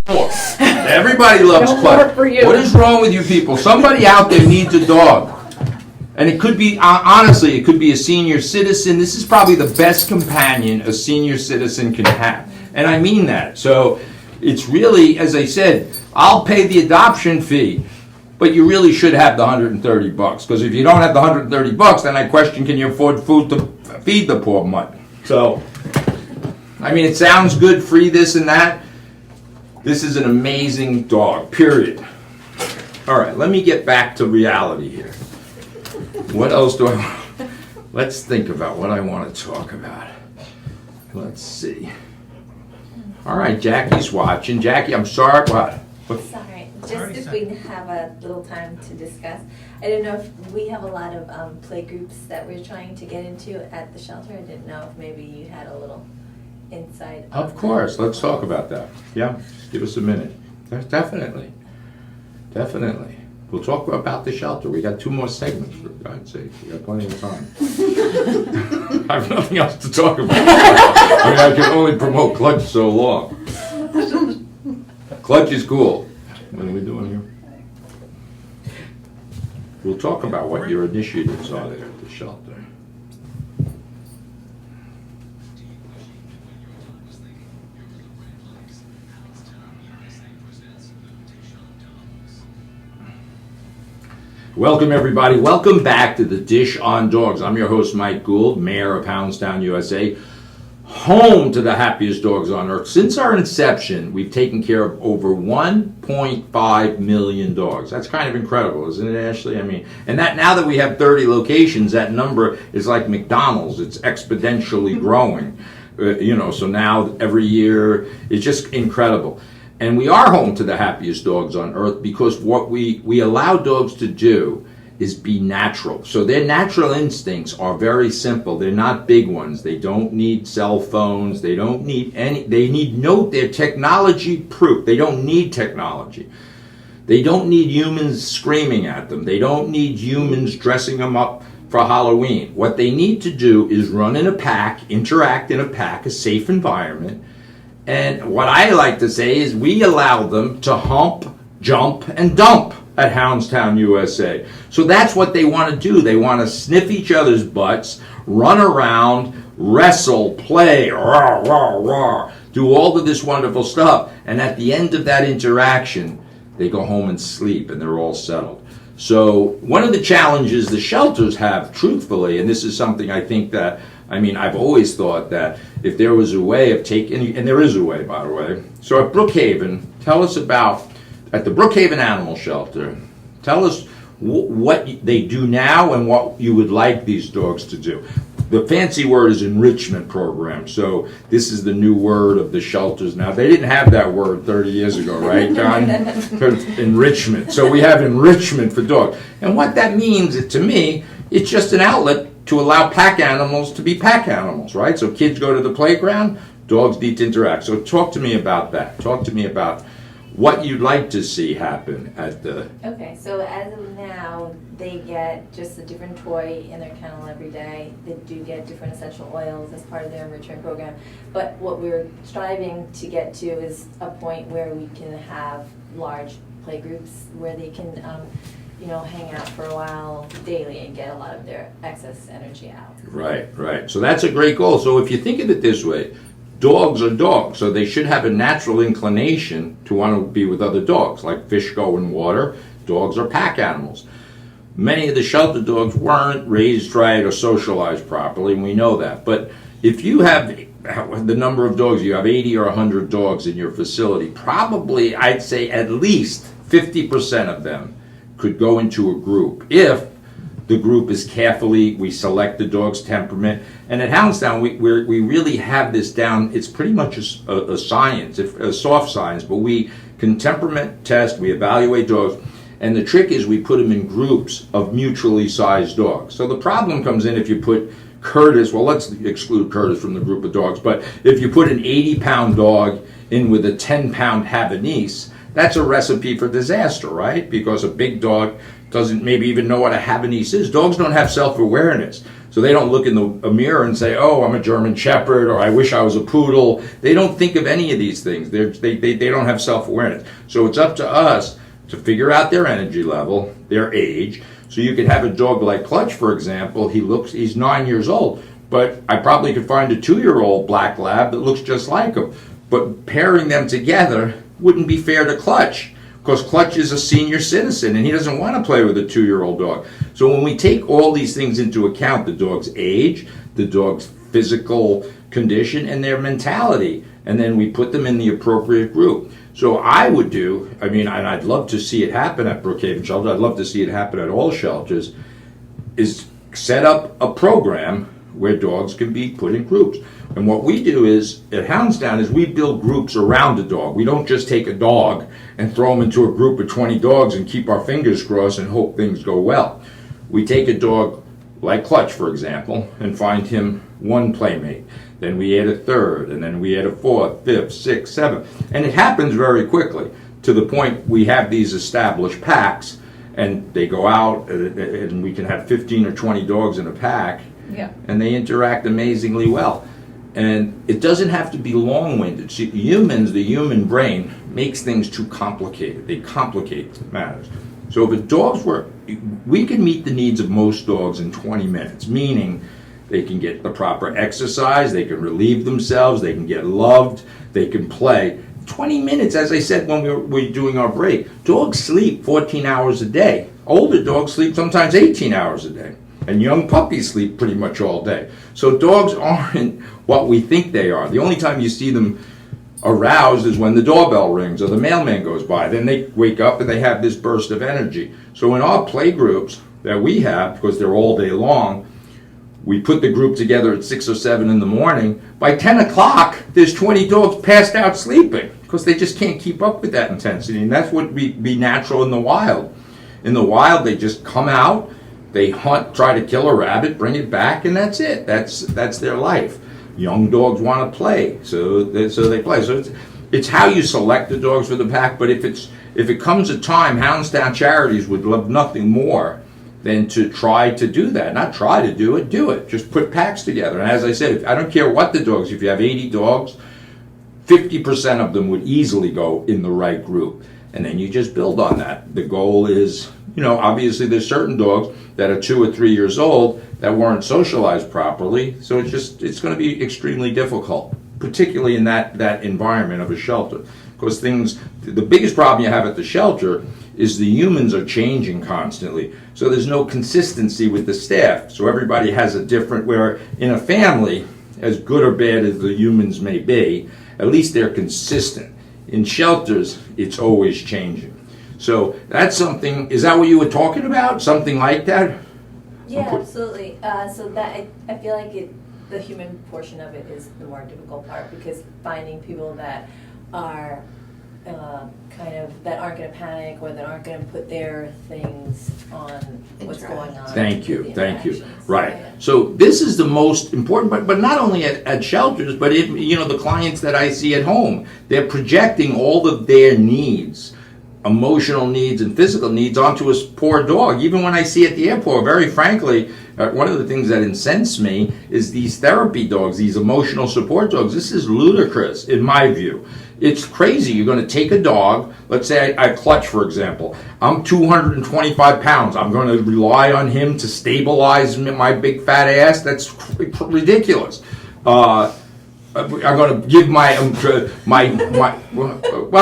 Everybody loves No Clutch. more for you. What is wrong with you people? Somebody out there needs a dog. And it could be, honestly, it could be a senior citizen. This is probably the best companion a senior citizen can have. And I mean that. So it's really, as I said, I'll pay the adoption fee, but you really should have the $130. Because if you don't have the $130, then I question, can you afford food to feed the poor mutt? So, I mean, it sounds good, free this and that. This is an amazing dog, period. All right, let me get back to reality here. What else do I want? Let's think about what I want to talk about. Let's see. All right, Jackie's watching. Jackie, I'm sorry. What? Sorry, just if we have a little time to discuss. I didn't know if we have a lot of play groups that we're trying to get into at the shelter. I didn't know if maybe you had a little insight. Of course. Let's talk about that. Yeah, just give us a minute. Definitely. Definitely. We'll talk about the shelter. We got 2 more segments, for God's sake. We got plenty of time. I have nothing else to talk about. I mean, I can only promote Clutch so long. Clutch is cool. What are we doing here? We'll talk about what your initiatives are there at the shelter. Welcome, everybody. Welcome back to the Dish on Dogs. I'm your host, Mike Gould, mayor of Houndstown, USA, home to the happiest dogs on earth. Since our inception, we've taken care of over 1.5 million dogs. That's kind of incredible, isn't it, Ashley? I mean, and that now that we have 30 locations, that number is like McDonald's. It's exponentially growing. So now every year, it's just incredible. And we are home to the happiest dogs on earth because what we allow dogs to do is be natural. So their natural instincts are very simple. They're not big ones. They don't need cell phones. They don't need they're technology proof. They don't need technology. They don't need humans screaming at them. They don't need humans dressing them up for Halloween. What they need to do is run in a pack, interact in a pack, a safe environment. And what I like to say is we allow them to hump, jump, and dump at Houndstown, USA. So that's what they want to do. They want to sniff each other's butts, run around, wrestle, play, rah, rah, rah, do all of this wonderful stuff. And at the end of that interaction, they go home and sleep and they're all settled. So one of the challenges the shelters have, truthfully, and this is something I think that, I've always thought that if there was a way of taking, and there is a way, by the way. So at Brookhaven, tell us about, at the Brookhaven Animal Shelter, tell us what they do now and what you would like these dogs to do. The fancy word is enrichment program. So this is the new word of the shelters now. They didn't have that word 30 years ago, right, John? Enrichment. So we have enrichment for dogs. And what that means, to me, it's just an outlet to allow pack animals to be pack animals, right? So kids go to the playground, dogs need to interact. So talk to me about that. Talk to me about what you'd like to see happen at the... Okay, so as of now, they get just a different toy in their kennel every day. They do get different essential oils as part of their enrichment program. But what we're striving to get to is a point where we can have large play groups where they can, hang out for a while daily and get a lot of their excess energy out. Right. So that's a great goal. So if you think of it this way, dogs are dogs, so they should have a natural inclination to want to be with other dogs. Like fish go in water, dogs are pack animals. Many of the shelter dogs weren't raised right or socialized properly, and we know that. But if you have the number of dogs, you have 80 or 100 dogs in your facility, probably I'd say at least 50% of them could go into a group if the group is carefully, we select the dog's temperament. And at Houndstown, we really have this down. It's pretty much a science, a soft science, but we can temperament test, we evaluate dogs, and the trick is we put them in groups of mutually sized dogs. So the problem comes in if you put Curtis, well, let's exclude Curtis from the group of dogs, but if you put an 80-pound dog in with a 10-pound Havanese, that's a recipe for disaster, right? Because a big dog doesn't maybe even know what a Havanese is. Dogs don't have self-awareness. So they don't look in a mirror and say, oh, I'm a German Shepherd, or I wish I was a poodle. They don't think of any of these things. They don't have self-awareness. So it's up to us to figure out their energy level, their age. So you could have a dog like Clutch, for example. He's 9 years old, but I probably could find a 2-year-old black lab that looks just like him. But pairing them together wouldn't be fair to Clutch, because Clutch is a senior citizen and he doesn't want to play with a 2-year-old dog. So when we take all these things into account, the dog's age, the dog's physical condition, and their mentality, and then we put them in the appropriate group. So I would do, and I'd love to see it happen at Brookhaven Shelter, I'd love to see it happen at all shelters, is set up a program where dogs can be put in groups. And what we do is, at Houndstown, is we build groups around the dog. We don't just take a dog and throw him into a group of 20 dogs and keep our fingers crossed and hope things go well. We take a dog like Clutch, for example, and find him one playmate. Then we add a third, and then we add a fourth, fifth, sixth, seventh. And it happens very quickly, to the point we have these established packs, and they go out, and we can have 15 or 20 dogs in a pack, and they interact amazingly well. And it doesn't have to be long-winded. See, humans, the human brain, makes things too complicated. They complicate matters. So if dogs were, we can meet the needs of most dogs in 20 minutes, meaning they can get the proper exercise, they can relieve themselves, they can get loved, they can play. 20 minutes, as I said when we were doing our break. Dogs sleep 14 hours a day. Older dogs sleep sometimes 18 hours a day. And young puppies sleep pretty much all day. So dogs aren't what we think they are. The only time you see them aroused is when the doorbell rings or the mailman goes by. Then they wake up and they have this burst of energy. So in our play groups that we have, because they're all day long, we put the group together at 6 or 7 in the morning. By 10 o'clock, there's 20 dogs passed out sleeping because they just can't keep up with that intensity. And that's what would be natural in the wild. In the wild, they just come out, they hunt, try to kill a rabbit, bring it back, and that's it. That's their life. Young dogs want to play, so they play. So it's how you select the dogs for the pack. But if it comes a time, Houndstown Charities would love nothing more than to try to do that. Not try to do it, do it. Just put packs together. And as I said, I don't care what the dogs, if you have 80 dogs, 50% of them would easily go in the right group. and then you just build on that. The goal is, obviously there's certain dogs that are 2 or 3 years old that weren't socialized properly, so it's going to be extremely difficult, particularly in that environment of a shelter. Because the biggest problem you have at the shelter is the humans are changing constantly. So there's no consistency with the staff. So everybody has a different, where in a family, as good or bad as the humans may be, at least they're consistent. In shelters, it's always changing. So that's something, is that what you were talking about? Something like that? Yeah, absolutely. So that I feel like the human portion of it is the more difficult part, because finding people that are that aren't going to panic, or that aren't going to put their things on what's going on. Thank you. interactions. Right. Yeah. So this is the most important, but not only at shelters, but the clients that I see at home, they're projecting all of their needs, emotional needs and physical needs, onto a poor dog. Even when I see at the airport, very frankly, one of the things that incensed me is these therapy dogs, these emotional support dogs. This is ludicrous, in my view. It's crazy. You're going to take a dog, let's say I Clutch, for example. I'm 225 pounds. I'm going to rely on him to stabilize my big fat ass? That's ridiculous. I'm going to give well,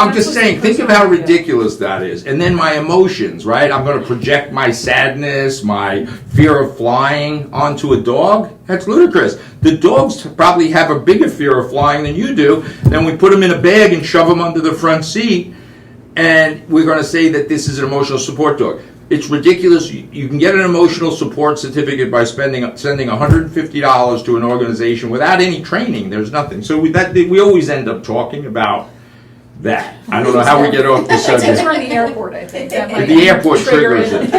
I'm just saying, think of how ridiculous that is. And then my emotions, right? I'm going to project my sadness, my fear of flying onto a dog? That's ludicrous. The dogs probably have a bigger fear of flying than you do. Then we put them in a bag and shove them under the front seat, and we're going to say that this is an emotional support dog. It's ridiculous. You can get an emotional support certificate by sending $150 to an organization without any training. There's nothing. So we always end up talking about that. I don't know how we get off the Except subject. for the airport, I think. That might The airport trigger triggers it.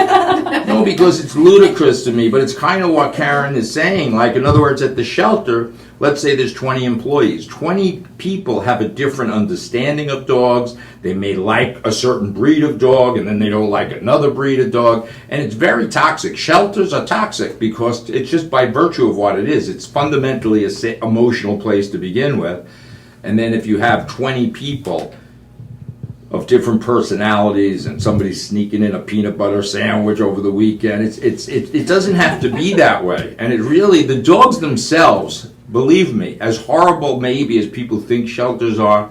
No, because it's ludicrous to me, but it's kind of what Karen is saying. Like, in other words, at the shelter, let's say there's 20 employees. 20 people have a different understanding of dogs. They may like a certain breed of dog, and then they don't like another breed of dog. And it's very toxic. Shelters are toxic because it's just by virtue of what it is. It's fundamentally an emotional place to begin with. And then if you have 20 people of different personalities, and somebody sneaking in a peanut butter sandwich over the weekend, it doesn't have to be that way. And the dogs themselves, believe me, as horrible maybe as people think shelters are,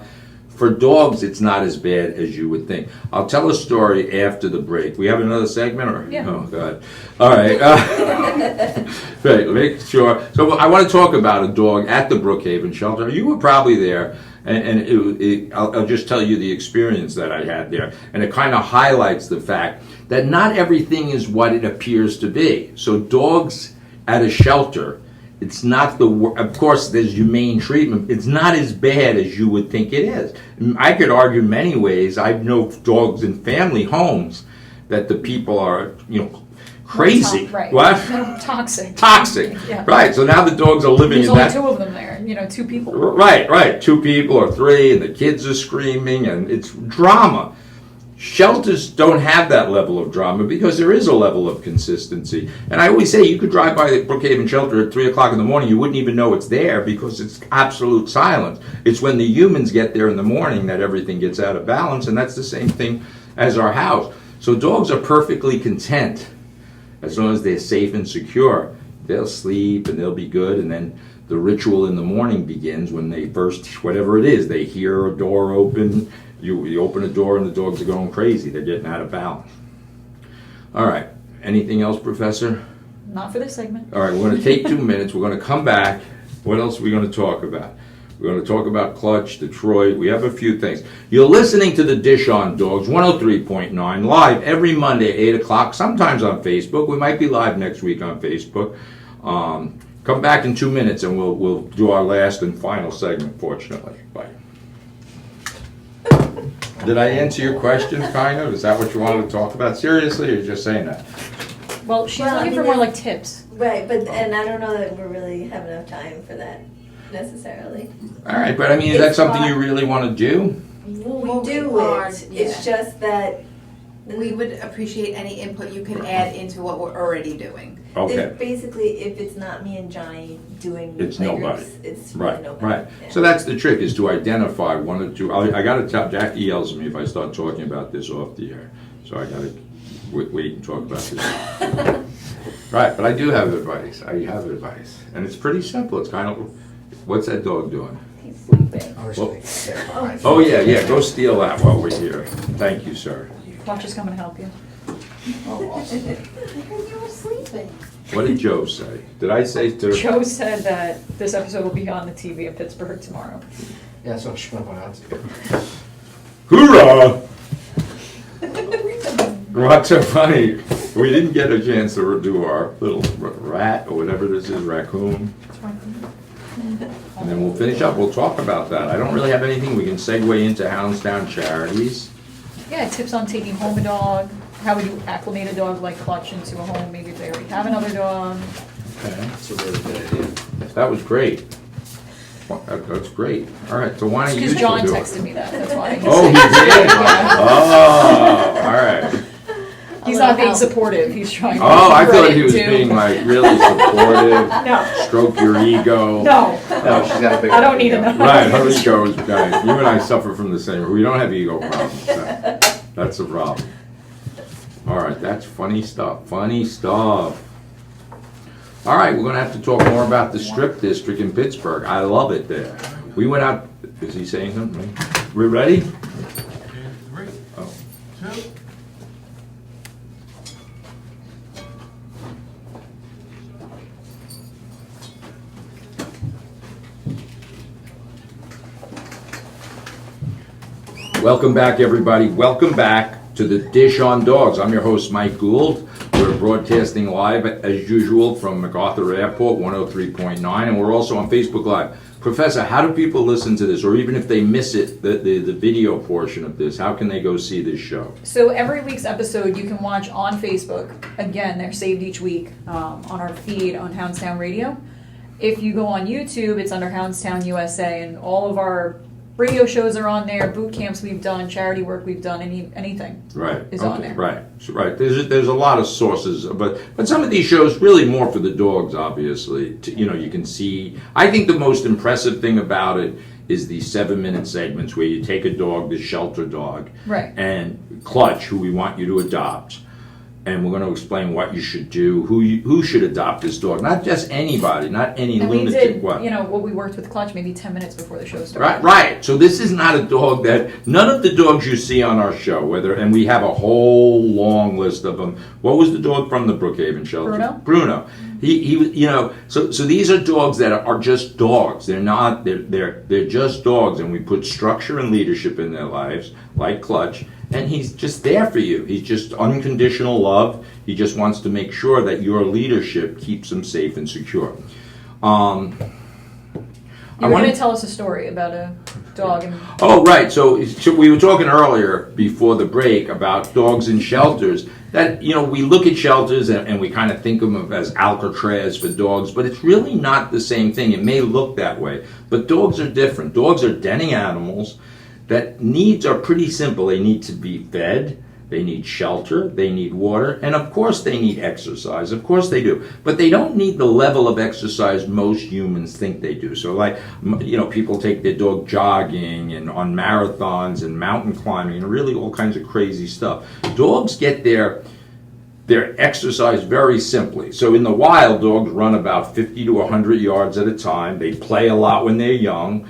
for dogs it's not as bad as you would think. I'll tell a story after the break. We have another segment, or? Yeah. Oh, God. All right. Right, make sure. So I want to talk about a dog at the Brookhaven shelter. You were probably there, and I'll just tell you the experience that I had there. And it kind of highlights the fact that not everything is what it appears to be. So dogs at a shelter, it's not of course there's humane treatment. It's not as bad as you would think it is. I could argue many ways. I know dogs in family homes that the people are, crazy. Right. What? Toxic. Toxic. Yeah. Right. So now the dogs are living There's in only that. 2 of them there, 2 people. Right. 2 people or 3, and the kids are screaming, and it's drama. Shelters don't have that level of drama because there is a level of consistency. And I always say, you could drive by the Brookhaven shelter at 3 o'clock in the morning, you wouldn't even know it's there because it's absolute silence. It's when the humans get there in the morning that everything gets out of balance, and that's the same thing as our house. So dogs are perfectly content as long as they're safe and secure. They'll sleep and they'll be good, and then the ritual in the morning begins when they first, whatever it is, they hear a door open. You open a door and the dogs are going crazy. They're getting out of balance. All right. Anything else, Professor? Not for this segment. All right. We're going to take 2 minutes. We're going to come back. What else are we going to talk about? We're going to talk about Clutch, Detroit. We have a few things. You're listening to The Dish on Dogs, 103.9, live every Monday, 8 o'clock, sometimes on Facebook. We might be live next week on Facebook. Come back in 2 minutes and we'll do our last and final segment, fortunately. Bye. Did I answer your question, kind of? Is that what you wanted to talk about? Seriously, or you're just saying that? Well, she's Well, I looking mean, for more like tips. Right, and I don't know that we really have enough time for that necessarily. All right, but I mean, is that It's something not- you really want to do? We do it. It's just that We would appreciate any input you could add into what we're already doing. Okay. It's basically, if it's not me and Johnny doing It's playgroups, nobody. it's really Right, nobody. right. Yeah. So that's the trick, is to identify one or two. I gotta tell, Jackie yells at me if I start talking about this off the air. So I gotta wait and talk about this. Right, but I do have advice. I have advice. And it's pretty simple. It's kind of, what's that dog doing? He's sleeping. Oh, Well- there, behind Oh, you. yeah, go steal that while we're here. Thank you, sir. Watch is coming to help you. I heard you were sleeping. What did Joe say? Did I say to... Joe said that this episode will be on the TV in Pittsburgh tomorrow. Yeah, so I'm just gonna point out to you. Hoorah! What's so funny? We didn't get a chance to do our little rat, or whatever this is, raccoon. And then we'll finish up. We'll talk about that. I don't really have anything. We can segue into Houndstown Charities. Yeah, tips on taking home a dog. How would you acclimate a dog like Clutch into a home? Maybe if they already have another dog. Okay. That's a really good idea. That was great. That's great. All right, so why don't you Because two John do it? texted me that. That's why. Oh, he did? Yeah. Oh, all right. He's not being supportive. He's trying to. Oh, I thought credit he was to- being like really supportive, No, stroke your ego. no. No, she's got a big. I don't need enough. Right, her ego is, guys, you and I suffer from the same, we don't have ego problems. That's the problem. All right, that's funny stuff, funny stuff. All right, we're gonna have to talk more about the Strip District in Pittsburgh. I love it there. We went out, is he saying something? We ready? Okay, 3, Oh. 2. Welcome back, everybody. Welcome back to the Dish on Dogs. I'm your host, Mike Gould. We're broadcasting live, as usual, from MacArthur Airport, 103.9, and we're also on Facebook Live. Professor, how do people listen to this, or even if they miss it, the video portion of this, how can they go see this show? So every week's episode you can watch on Facebook. Again, they're saved each week on our feed on Houndstown Radio. If you go on YouTube, it's under Houndstown USA, and all of our radio shows are on there, boot camps we've done, charity work we've done, anything. Right. Is okay, on there. Right. So, right. There's a lot of sources, but some of these shows really more for the dogs, obviously. You can see. I think the most impressive thing about it is these 7-minute segments where you take a dog, the shelter dog, Right. and Clutch, who we want you to adopt. And we're going to explain what you should do, who should adopt this dog. Not just anybody, not any And we lunatic. did, what? what we worked with Clutch maybe 10 minutes before the show started. Right. So this is not a dog that none of the dogs you see on our show, and we have a whole long list of them. What was the dog from the Brookhaven shelter? Bruno. He so these are dogs that are just dogs. They're not. They're just dogs, and we put structure and leadership in their lives, like Clutch. And he's just there for you. He's just unconditional love. He just wants to make sure that your leadership keeps him safe and secure. You were going to tell us a story about a dog. Oh, right. So we were talking earlier before the break about dogs in shelters. That, we look at shelters and we kind of think of them as Alcatraz for dogs, but it's really not the same thing. It may look that way, but dogs are different. Dogs are denning animals that needs are pretty simple. They need to be fed. They need shelter, they need water, and of course they need exercise. Of course they do. But they don't need the level of exercise most humans think they do. So people take their dog jogging and on marathons and mountain climbing and really all kinds of crazy stuff. Dogs get their exercise very simply. So in the wild, dogs run about 50 to 100 yards at a time. They play a lot when they're young.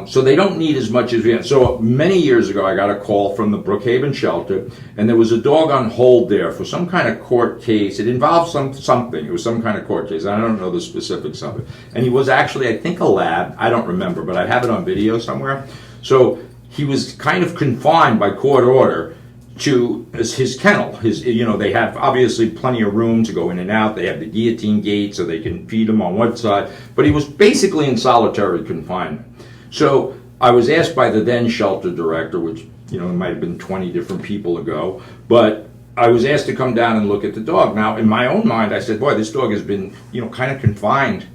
So they don't need as much as we have. So many years ago, I got a call from the Brookhaven shelter, and there was a dog on hold there for some kind of court case. It involved something. It was some kind of court case. I don't know the specifics of it. And he was actually, I think, a lab. I don't remember, but I have it on video somewhere. So he was kind of confined by court order to his kennel. They have obviously plenty of room to go in and out. They have the guillotine gate so they can feed him on one side. But he was basically in solitary confinement. So I was asked by the then shelter director, which, it might have been 20 different people ago, but I was asked to come down and look at the dog. Now, in my own mind, I said, boy, this dog has been, kind of confined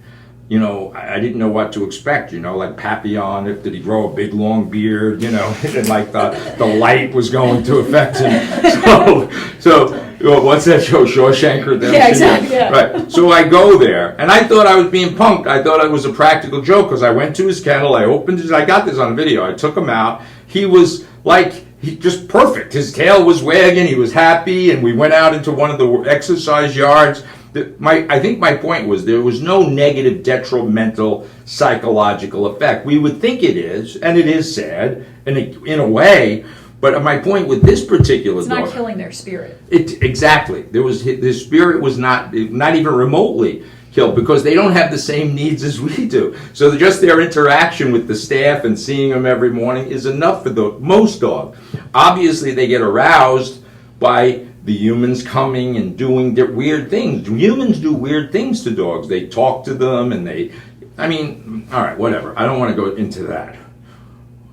you know, I didn't know what to expect, you know, like Papillon, did he grow a big long beard, you know, and like the light was going to affect him. So what's that show, Shawshank Redemption? Yeah, exactly, yeah. Right. So I go there, and I thought I was being punked. I thought it was a practical joke, because I went to his kennel, I opened his, I got this on video, I took him out. He was like, he just perfect. His tail was wagging, he was happy, and we went out into one of the exercise yards. I think my point was there was no negative detrimental psychological effect. We would think it is, and it is sad in a way, but my point with this particular It's dog, not killing their spirit. exactly. The spirit was not even remotely killed, because they don't have the same needs as we do. So just their interaction with the staff and seeing them every morning is enough for most dogs. Obviously, they get aroused by the humans coming and doing their weird things. Humans do weird things to dogs. They talk to them, and all right, whatever. I don't want to go into that.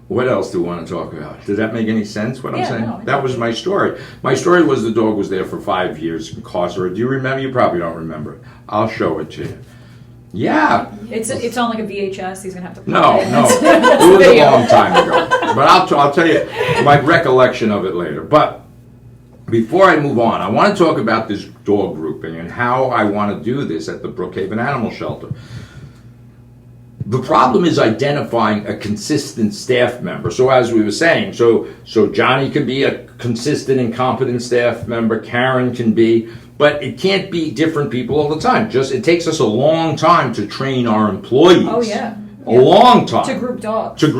What else do we want to talk about? Does that make any sense, what I'm Yeah, saying? no, That was my story. My story was the dog was there for 5 years in incarcerated. Do you remember? You probably don't remember it. I'll show it to you. Yeah. It's on like a VHS. He's gonna have to. No, it. no. It was a long time ago. But I'll tell you my recollection of it later. But before I move on, I want to talk about this dog grouping and how I want to do this at the Brookhaven Animal Shelter. The problem is identifying a consistent staff member. So as we were saying, so Johnny can be a consistent and competent staff member, Karen can be, but it can't be different people all the time. It takes us a long time to train our employees. Oh yeah. A long time. To group dogs. It's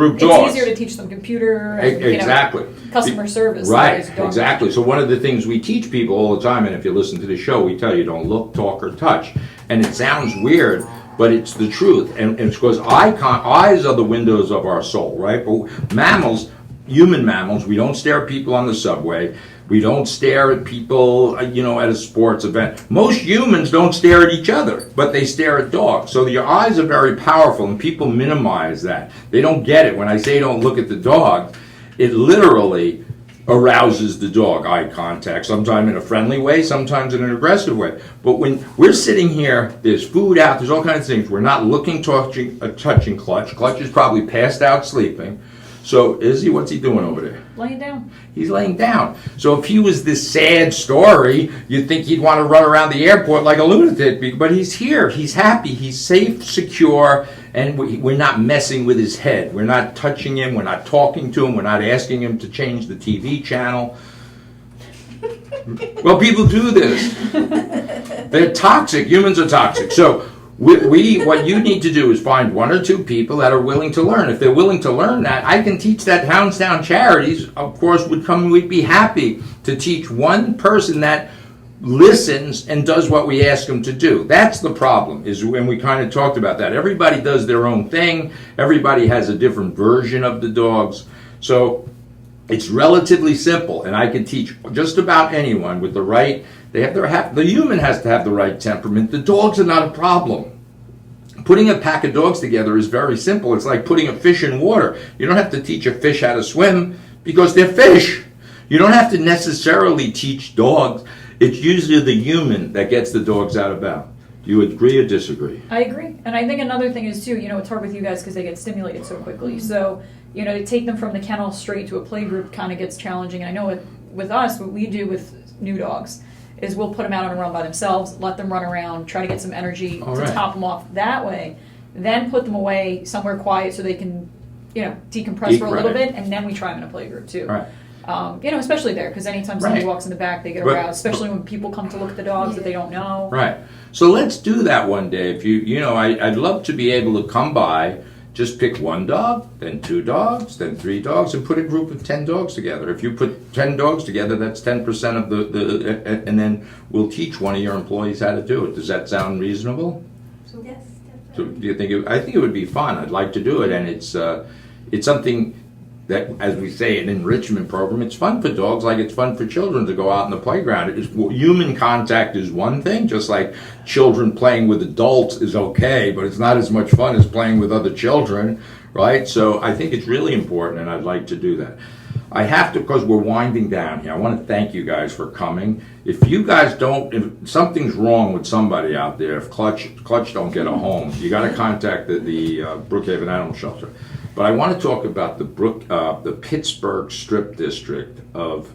easier to teach them computer and, exactly. Customer service. Right, dog exactly. So one of the things we teach people all the time, and if you listen to the show, we tell you don't look, talk, or touch. And it sounds weird, but it's the truth. And it's because eyes are the windows of our soul, right? But mammals, human mammals, we don't stare at people on the subway. We don't stare at people, at a sports event. Most humans don't stare at each other, but they stare at dogs. So your eyes are very powerful, and people minimize that. They don't get it. When I say don't look at the dog, it literally arouses the dog, eye contact, sometimes in a friendly way, sometimes in an aggressive way. But when we're sitting here, there's food out, there's all kinds of things. We're not looking, touching Clutch. Clutch is probably passed out sleeping. So Izzy, what's he doing over there? Laying down. He's laying down. So if he was this sad story, you'd think he'd want to run around the airport like a lunatic. But he's here. He's happy. He's safe, secure, and we're not messing with his head. We're not touching him. We're not talking to him. We're not asking him to change the TV channel. Well, people do this. They're toxic. Humans are toxic. So what you need to do is find one or two people that are willing to learn. If they're willing to learn that, I can teach that. Houndstown Charities, of course, we'd be happy to teach one person that listens and does what we ask them to do. That's the problem, is when we kind of talked about that. Everybody does their own thing. Everybody has a different version of the dogs. So it's relatively simple, and I can teach just about anyone with the right. The human has to have the right temperament. The dogs are not a problem. Putting a pack of dogs together is very simple. It's like putting a fish in water. You don't have to teach a fish how to swim because they're fish. You don't have to necessarily teach dogs. It's usually the human that gets the dogs out of bounds. Do you agree or disagree? I agree. And I think another thing is, too, it's hard with you guys because they get stimulated so quickly. So, to take them from the kennel straight to a play group kind of gets challenging. And I know with us, what we do with new dogs is we'll put them out on a run by themselves, let them run around, try to get some energy to top them off that way, then put them away somewhere quiet so they can, decompress for a little bit, and then we try them in a play group too. Right. Especially there, because anytime somebody walks in the back, they get aroused, especially when people come to look at the dogs that they don't know. Right. So let's do that one day. If I'd love to be able to come by, just pick one dog, then 2 dogs, then 3 dogs, and put a group of 10 dogs together. If you put 10 dogs together, that's 10% of and then we'll teach one of your employees how to do it. Does that sound reasonable? Yes, So definitely. do you think I think it would be fun. I'd like to do it, and it's something that, as we say, an enrichment program. It's fun for dogs like it's fun for children to go out in the playground. Human contact is one thing, just like children playing with adults is okay, but it's not as much fun as playing with other children, right? So I think it's really important, and I'd like to do that. I have to, because we're winding down here, I want to thank you guys for coming. If you guys don't, if something's wrong with somebody out there, if Clutch don't get a home, you got to contact the Brookhaven Animal Shelter. But I want to talk about the Pittsburgh Strip District of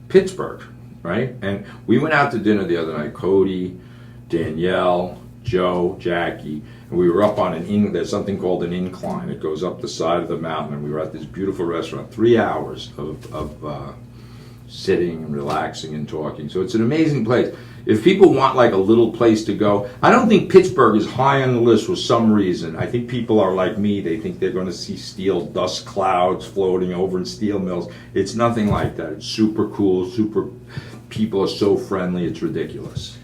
Pittsburgh, right? And we went out to dinner the other night, Cody, Danielle, Joe, Jackie, and we were up on there's something called an incline. It goes up the side of the mountain, and we were at this beautiful restaurant, 3 hours of sitting and relaxing and talking. So it's an amazing place. If people want like a little place to go, I don't think Pittsburgh is high on the list for some reason. I think people are like me. They think they're going to see steel dust clouds floating over in steel mills. It's nothing like that. It's super cool, people are so friendly, it's ridiculous.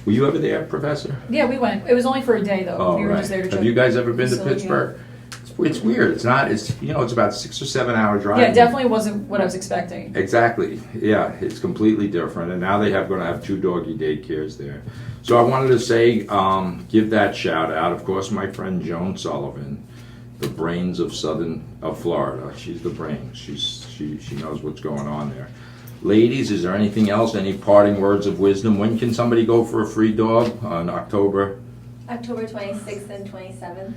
Were you ever there, Professor? Yeah, we went. It was only for a day though. Oh, we were right. just there to Have you guys ever been to facility, Pittsburgh? It's weird. It's not. It's it's about 6 or 7 hour drive. Yeah, it definitely wasn't what I was expecting. Exactly. Yeah, it's completely different. And now going to have 2 doggy daycares there. So I wanted to say, give that shout out. Of course, my friend Joan Sullivan, the brains of Florida. She's the brains. She knows what's going on there. Ladies, is there anything else? Any parting words of wisdom? When can somebody go for a free dog? On October 26th and 27th.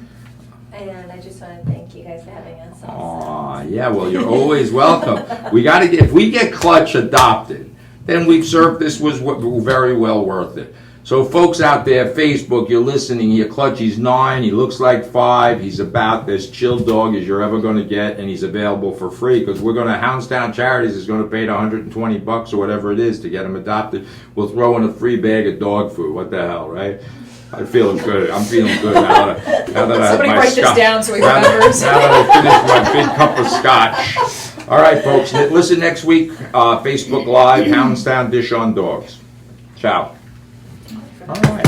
And I just want to thank you guys for having us. Aw, yeah, well, you're always welcome. If we get Clutch adopted, then this was very well worth it. So folks out there, Facebook, you're listening here, Clutch, he's 9, he looks like 5, he's about as chill dog as you're ever going to get, and he's available for free, because Houndstown Charities is going to pay $120 or whatever it is to get him adopted. We'll throw in a free bag of dog food. What the hell, right? I'm feeling good. I'm feeling good now that I have Somebody my write scotch. this down so he Now remembers. that I finished my big cup of scotch. All right, folks. Listen next week. Facebook Live, Houndstown Dish on Dogs. Ciao. All right.